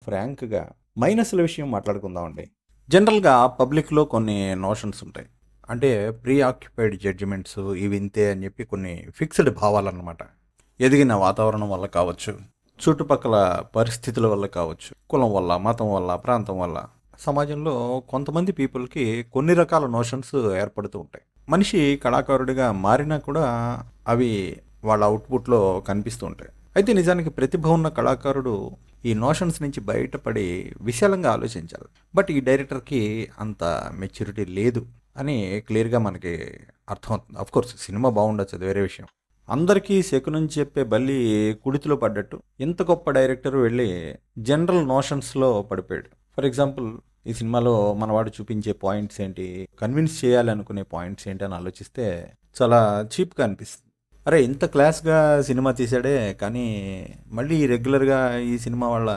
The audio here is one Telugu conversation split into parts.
ఫ్రాంక్‌గా మైనస్‌ల విషయం మాట్లాడుకుందామండి. జనరల్‌గా పబ్లిక్‌లో కొన్ని నోషన్స్ ఉంటాయి. అంటే ప్రీ ఆక్యుపైడ్ జడ్జిమెంట్స్ ఇవి ఇంతే అని చెప్పి కొన్ని ఫిక్స్డ్ భావాలన్నమాట. ఎదిగిన వాతావరణం వల్ల కావచ్చు, చుట్టుపక్కల పరిస్థితుల వల్ల కావచ్చు, కులం వల్ల, మతం వల్ల, ప్రాంతం వల్ల సమాజంలో కొంతమంది పీపుల్‌కి కొన్ని రకాల నోషన్స్ ఏర్పడుతూ ఉంటాయి. మనిషి కళాకారుడిగా మారినా కూడా అవి వాళ్ళ అవుట్‌పుట్‌లో కనిపిస్తూ ఉంటాయి. అయితే నిజానికి ప్రతిభ ఉన్న కళాకారుడు ఈ నోషన్స్ నుంచి బయటపడి విశాలంగా ఆలోచించాలి. బట్ ఈ డైరెక్టర్‌కి అంత మెచ్యూరిటీ లేదు అని క్లియర్‌గా మనకి అర్థమవుతుంది. ఆఫ్‌కోర్స్ సినిమా బాగుండొచ్చు, అది వేరే విషయం. అందరికీ శకునం చెప్పే బల్లి కుడితిలో పడ్డట్టు ఇంత గొప్ప డైరెక్టర్ వెళ్ళి జనరల్ నోషన్స్‌లో పడిపోయాడు. ఫర్ ఎగ్జాంపుల్ ఈ సినిమాలో మనవాడు చూపించే పాయింట్స్ ఏంటి, కన్విన్స్ చేయాలనుకునే పాయింట్స్ ఏంటి అని ఆలోచిస్తే చాలా చీప్‌గా అనిపిస్తుంది. అరే ఇంత క్లాస్‌గా సినిమా తీశాడే కానీ మళ్ళీ రెగ్యులర్‌గా ఈ సినిమా వాళ్ళ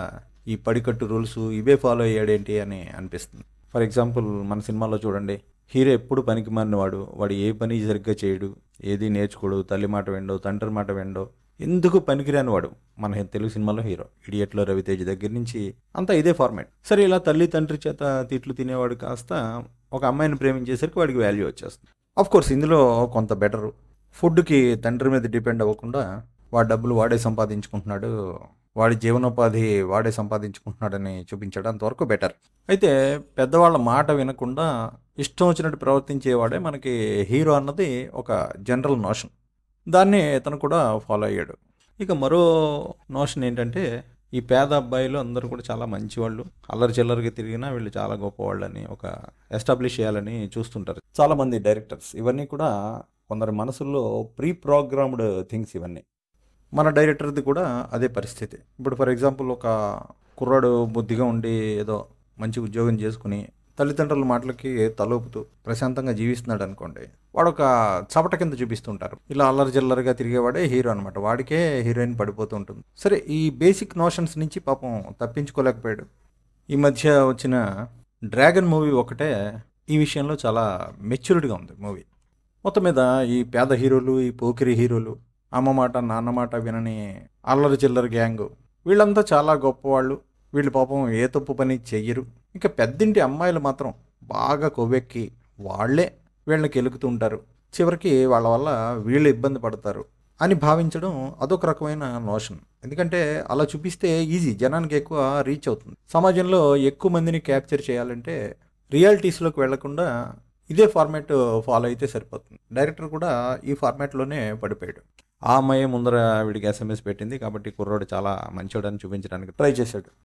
ఈ పడికట్టు రూల్స్ ఇవే ఫాలో అయ్యాడేంటి అని అనిపిస్తుంది. ఫర్ ఎగ్జాంపుల్ మన సినిమాలో చూడండి, హీరో ఎప్పుడు పనికి మారినవాడు, వాడు ఏ పని సరిగ్గా చేయడు, ఏది నేర్చుకోడు, తల్లి మాట వినడు, తండ్రి మాట వినడు, ఎందుకు పనికిరాని వాడు మన తెలుగు సినిమాలో హీరో. ఇడియట్లో రవితేజ్ దగ్గర నుంచి అంతా ఇదే ఫార్మాట్. సరే ఇలా తల్లి తండ్రి చేత తిట్లు తినేవాడు కాస్త ఒక అమ్మాయిని ప్రేమించేసరికి వాడికి వాల్యూ వచ్చేస్తుంది. కోర్స్ ఇందులో కొంత బెటరు, ఫుడ్కి తండ్రి మీద డిపెండ్ అవ్వకుండా వాడి డబ్బులు వాడే సంపాదించుకుంటున్నాడు, వాడి జీవనోపాధి వాడే సంపాదించుకుంటున్నాడని చూపించడం అంతవరకు బెటర్. అయితే పెద్దవాళ్ళ మాట వినకుండా ఇష్టం వచ్చినట్టు ప్రవర్తించేవాడే మనకి హీరో అన్నది ఒక జనరల్ నోషన్. దాన్ని ఇతను కూడా ఫాలో అయ్యాడు. ఇక మరో నోషన్ ఏంటంటే ఈ పేద అబ్బాయిలు అందరూ కూడా చాలా మంచివాళ్ళు, అల్లరి చిల్లరిగా తిరిగినా వీళ్ళు చాలా గొప్పవాళ్ళని ఒక ఎస్టాబ్లిష్ చేయాలని చూస్తుంటారు చాలామంది డైరెక్టర్స్. ఇవన్నీ కూడా కొందరి మనసుల్లో ప్రీ ప్రోగ్రామ్డ్ థింగ్స్ ఇవన్నీ. మన డైరెక్టర్ది కూడా అదే పరిస్థితి. ఇప్పుడు ఫర్ ఎగ్జాంపుల్ ఒక కుర్రాడు బుద్ధిగా ఉండి ఏదో మంచి ఉద్యోగం చేసుకుని తల్లిదండ్రుల మాటలకి తలూపుతూ ప్రశాంతంగా జీవిస్తున్నాడు అనుకోండి, వాడు ఒక చవట కింద చూపిస్తుంటారు. ఇలా అల్లరి జల్లరిగా తిరిగేవాడే హీరో అనమాట, వాడికే హీరోయిన్ పడిపోతూ ఉంటుంది. సరే ఈ బేసిక్ నోషన్స్ నుంచి పాపం తప్పించుకోలేకపోయాడు. ఈ మధ్య వచ్చిన డ్రాగన్ మూవీ ఒకటే ఈ విషయంలో చాలా మెచ్యూరిటీగా ఉంది మూవీ. మొత్తం మీద ఈ పేద హీరోలు, ఈ పోకిరి హీరోలు, అమ్మ మాట నాన్న మాట వినని అల్లరి చిల్లరి గ్యాంగు, వీళ్ళంతా చాలా గొప్పవాళ్ళు, వీళ్ళు పాపం ఏ తప్పు పని చెయ్యరు. ఇంకా పెద్దింటి అమ్మాయిలు మాత్రం బాగా కొవ్వెక్కి వాళ్ళే వీళ్ళని కెలుకుతుంటారు, చివరికి వాళ్ళ వల్ల వీళ్ళు ఇబ్బంది పడతారు అని భావించడం అదొక రకమైన నోషన్. ఎందుకంటే అలా చూపిస్తే ఈజీ, జనానికి ఎక్కువ రీచ్ అవుతుంది. సమాజంలో ఎక్కువ మందిని క్యాప్చర్ చేయాలంటే రియాలిటీస్లోకి వెళ్లకుండా ఇదే ఫార్మాట్ ఫాలో అయితే సరిపోతుంది. డైరెక్టర్ కూడా ఈ ఫార్మాట్లోనే పడిపోయాడు. ఆ అమ్మాయి ముందర వీడికి SMS పెట్టింది కాబట్టి కుర్రోడు చాలా మంచోడని చూపించడానికి ట్రై చేశాడు.